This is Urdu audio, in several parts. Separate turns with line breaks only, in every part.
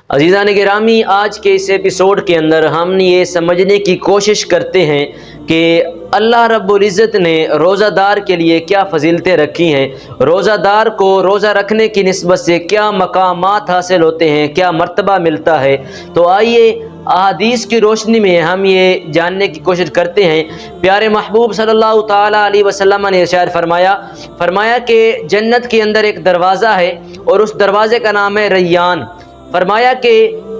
عزیزان گرامی، آج کے اس ایپیسوڈ کے اندر ہم یہ سمجھنے کی کوشش کرتے ہیں کہ اللہ رب العزت نے روزہ دار کے لیے کیا فضیلتیں رکھی ہیں، روزہ دار کو روزہ رکھنے کی نسبت سے کیا مقامات حاصل ہوتے ہیں، کیا مرتبہ ملتا ہے۔ تو آئیے احادیث کی روشنی میں ہم یہ جاننے کی کوشش کرتے ہیں۔ پیارے محبوب صلی اللہ تعالیٰ علیہ وسلم نے ارشاد فرمایا کہ جنت کے اندر ایک دروازہ ہے اور اس دروازے کا نام ہے ریان۔ فرمایا کہ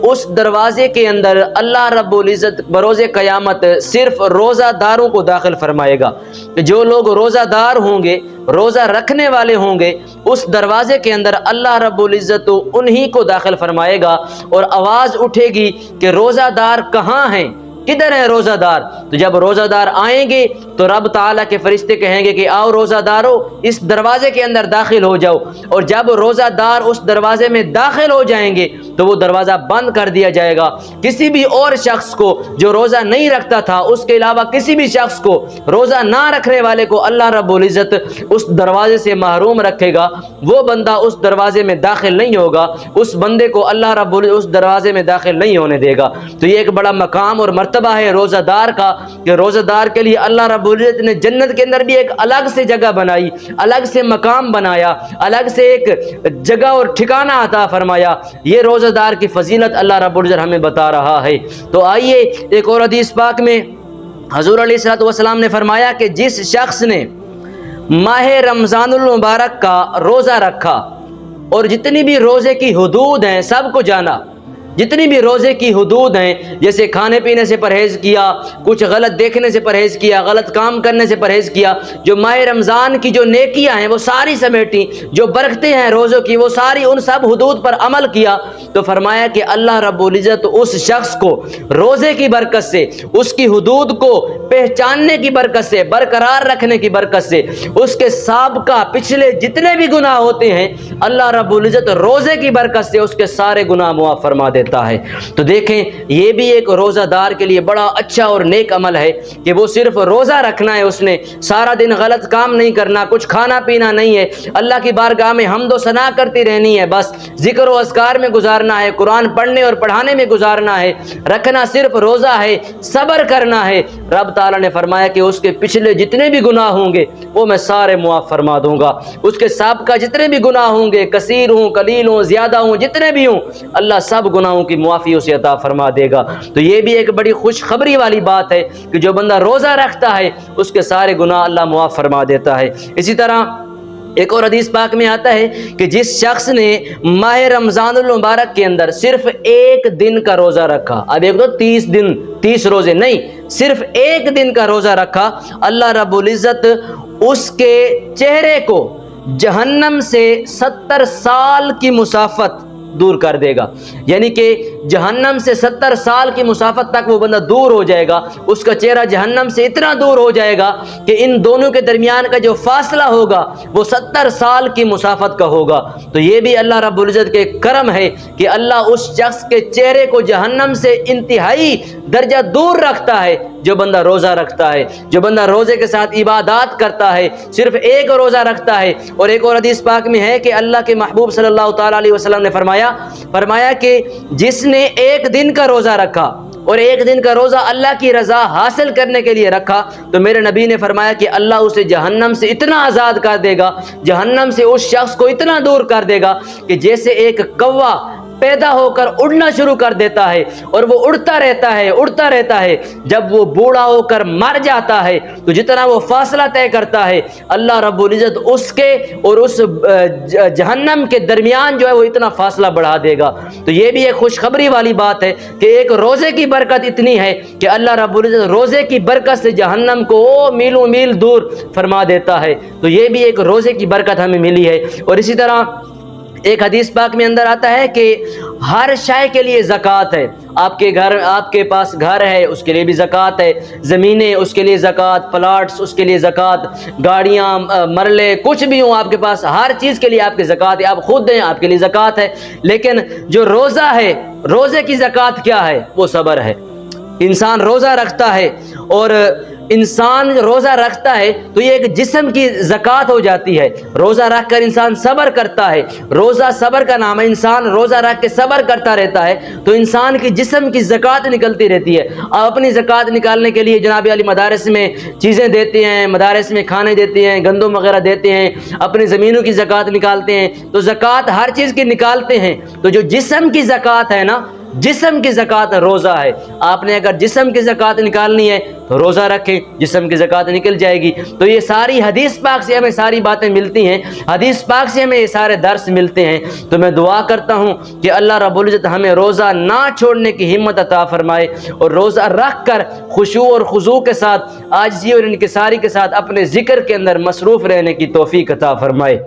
اس دروازے کے اندر اللہ رب العزت بروز قیامت صرف روزہ داروں کو داخل فرمائے گا۔ جو لوگ روزہ دار ہوں گے، روزہ رکھنے والے ہوں گے، اس دروازے کے اندر اللہ رب العزت انہی کو داخل فرمائے گا، اور آواز اٹھے گی کہ روزہ دار کہاں ہیں، کدھر ہے روزہ دار؟ تو جب روزہ دار آئیں گے تو رب تعالیٰ کے فرشتے کہیں گے کہ آؤ روزہ دارو، اس دروازے کے اندر داخل ہو جاؤ۔ اور جب روزہ دار اس دروازے میں داخل ہو جائیں گے تو وہ دروازہ بند کر دیا جائے گا۔ کسی بھی اور شخص کو جو روزہ نہیں رکھتا تھا، اس کے علاوہ کسی بھی شخص کو، روزہ نہ رکھنے والے کو اللہ رب العزت اس دروازے سے محروم رکھے گا۔ وہ بندہ اس دروازے میں داخل نہیں ہوگا، اس بندے کو اللہ رب العزت اس دروازے میں داخل نہیں ہونے دے گا۔ تو یہ ایک بڑا مقام اور مرتبہ ہے روزہ دار کا، کہ روزہ دار کے لیے اللہ رب العزت نے جنت کے اندر بھی ایک الگ سے جگہ بنائی، الگ سے مقام بنایا، الگ سے ایک جگہ اور ٹھکانہ عطا فرمایا۔ یہ روزہ دار کی فضیلت اللہ رب العزت ہمیں بتا رہا ہے۔ تو آئیے ایک اور حدیث پاک میں حضور علیہ الصلوۃ والسلام نے فرمایا کہ جس شخص نے ماہ رمضان المبارک کا روزہ رکھا اور جتنی بھی روزے کی حدود ہیں سب کو جانا، جتنی بھی روزے کی حدود ہیں، جیسے کھانے پینے سے پرہیز کیا، کچھ غلط دیکھنے سے پرہیز کیا، غلط کام کرنے سے پرہیز کیا، جو ماہ رمضان کی جو نیکیاں ہیں وہ ساری سمیٹی، جو برکتیں ہیں روزوں کی وہ ساری، ان سب حدود پر عمل کیا، تو فرمایا کہ اللہ رب العزت اس شخص کو روزے کی برکت سے، اس کی حدود کو پہچاننے کی برکت سے، برقرار رکھنے کی برکت سے، اس کے سابقہ پچھلے جتنے بھی گناہ ہوتے ہیں اللہ رب العزت روزے کی برکت سے اس کے سارے گناہ معاف فرما دیتا ہے۔ تو دیکھیں یہ بھی ایک روزہ دار کے لیے بڑا اچھا اور نیک عمل ہے کہ وہ صرف روزہ رکھنا ہے، اس نے سارا دن غلط کام نہیں کرنا، کچھ کھانا پینا نہیں ہے، اللہ کی بارگاہ میں حمد و ثنا کرتی رہنی ہے، بس ذکر و اذکار میں گزارنا ہے، قرآن پڑھنے اور پڑھانے میں گزارنا ہے، رکھنا صرف روزہ ہے، صبر کرنا ہے۔ رب تعالیٰ نے فرمایا کہ اس کے پچھلے جتنے بھی گناہ ہوں گے وہ میں سارے معاف فرما دوں گا، اس کے سابقہ جتنے بھی گناہ ہوں گے، کثیر ہوں، قلیل ہوں، زیادہ ہوں، جتنے بھی ہوں، اللہ سب گناہوں کی معافی اسے عطا فرما دے گا۔ تو یہ بھی ایک بڑی خوشخبری والی بات ہے کہ جو بندہ روزہ رکھتا ہے اس کے سارے گناہ اللہ معاف فرما دیتا ہے۔ اسی طرح ایک اور حدیث پاک میں آتا ہے کہ جس شخص نے ماہ رمضان المبارک کے اندر صرف ایک دن کا روزہ رکھا، اب ایک تو 30 روزے نہیں، صرف ایک دن کا روزہ رکھا، اللہ رب العزت اس کے چہرے کو جہنم سے 70 سال کی مسافت دور کر دے گا، یعنی کہ جہنم سے 70 سال کی مسافت تک وہ بندہ دور ہو جائے گا، اس کا چہرہ جہنم سے اتنا دور ہو جائے گا کہ ان دونوں کے درمیان کا جو فاصلہ ہوگا وہ 70 سال کی مسافت کا ہوگا۔ تو یہ بھی اللہ رب العزت کے کرم ہے کہ اللہ اس شخص کے چہرے کو جہنم سے انتہائی درجہ دور رکھتا ہے جو بندہ روزہ رکھتا ہے، جو بندہ روزے کے ساتھ عبادات کرتا ہے، صرف ایک روزہ رکھتا ہے۔ اور ایک اور حدیث پاک میں ہے کہ اللہ کے محبوب صلی اللہ تعالیٰ علیہ وسلم نے فرمایا کہ جس نے ایک دن کا روزہ رکھا اور ایک دن کا روزہ اللہ کی رضا حاصل کرنے کے لیے رکھا، تو میرے نبی نے فرمایا کہ اللہ اسے جہنم سے اتنا آزاد کر دے گا، جہنم سے اس شخص کو اتنا دور کر دے گا کہ جیسے ایک کوا پیدا ہو کر اڑنا شروع کر دیتا ہے اور وہ اڑتا رہتا ہے، جب وہ بوڑھا ہو کر مر جاتا ہے تو جتنا وہ فاصلہ طے کرتا ہے اللہ رب العزت اس کے اور اس جہنم کے درمیان جو ہے وہ اتنا فاصلہ بڑھا دے گا۔ تو یہ بھی ایک خوشخبری والی بات ہے کہ ایک روزے کی برکت اتنی ہے کہ اللہ رب العزت روزے کی برکت سے جہنم کو میلوں میل دور فرما دیتا ہے۔ تو یہ بھی ایک روزے کی برکت ہمیں ملی ہے۔ اور اسی طرح ایک حدیث پاک میں اندر آتا ہے کہ ہر شے کے لیے زکوٰۃ ہے، آپ کے پاس گھر ہے اس کے لیے بھی زکوٰۃ ہے، زمینیں اس کے لیے زکوٰۃ، پلاٹس اس کے لیے زکوٰۃ، گاڑیاں، مرلے، کچھ بھی ہوں آپ کے پاس، ہر چیز کے لیے آپ کی زکوٰۃ ہے، آپ خود ہیں آپ کے لیے زکوٰۃ ہے۔ لیکن جو روزہ ہے، روزے کی زکوٰۃ کیا ہے؟ وہ صبر ہے۔ انسان روزہ رکھتا ہے اور انسان روزہ رکھتا ہے تو یہ ایک جسم کی زکوٰۃ ہو جاتی ہے. روزہ رکھ کر انسان صبر کرتا ہے, روزہ صبر کا نام ہے. انسان روزہ رکھ کے صبر کرتا رہتا ہے تو انسان کی جسم کی زکوٰۃ نکلتی رہتی ہے. آپ اپنی زکوٰۃ نکالنے کے لیے جناب علی مدارس میں چیزیں دیتے ہیں, مدارس میں کھانے دیتے ہیں, گندم وغیرہ دیتے ہیں, اپنی زمینوں کی زکوٰۃ نکالتے ہیں. تو زکوٰۃ ہر چیز کی نکالتے ہیں. تو جو جسم کی زکوٰۃ ہے نا, جسم کی زکوٰۃ روزہ ہے. آپ نے اگر جسم کی زکوٰۃ نکالنی ہے تو روزہ رکھیں, جسم کی زکوٰۃ نکل جائے گی. تو یہ ساری حدیث پاک سے ہمیں ساری باتیں ملتی ہیں, حدیث پاک سے ہمیں یہ سارے درس ملتے ہیں. تو میں دعا کرتا ہوں کہ اللہ رب العزت ہمیں روزہ نہ چھوڑنے کی ہمت عطا فرمائے, اور روزہ رکھ کر خشوع اور خضوع کے ساتھ, عاجزی اور انکساری کے ساتھ اپنے ذکر کے اندر مصروف رہنے کی توفیق عطا فرمائے.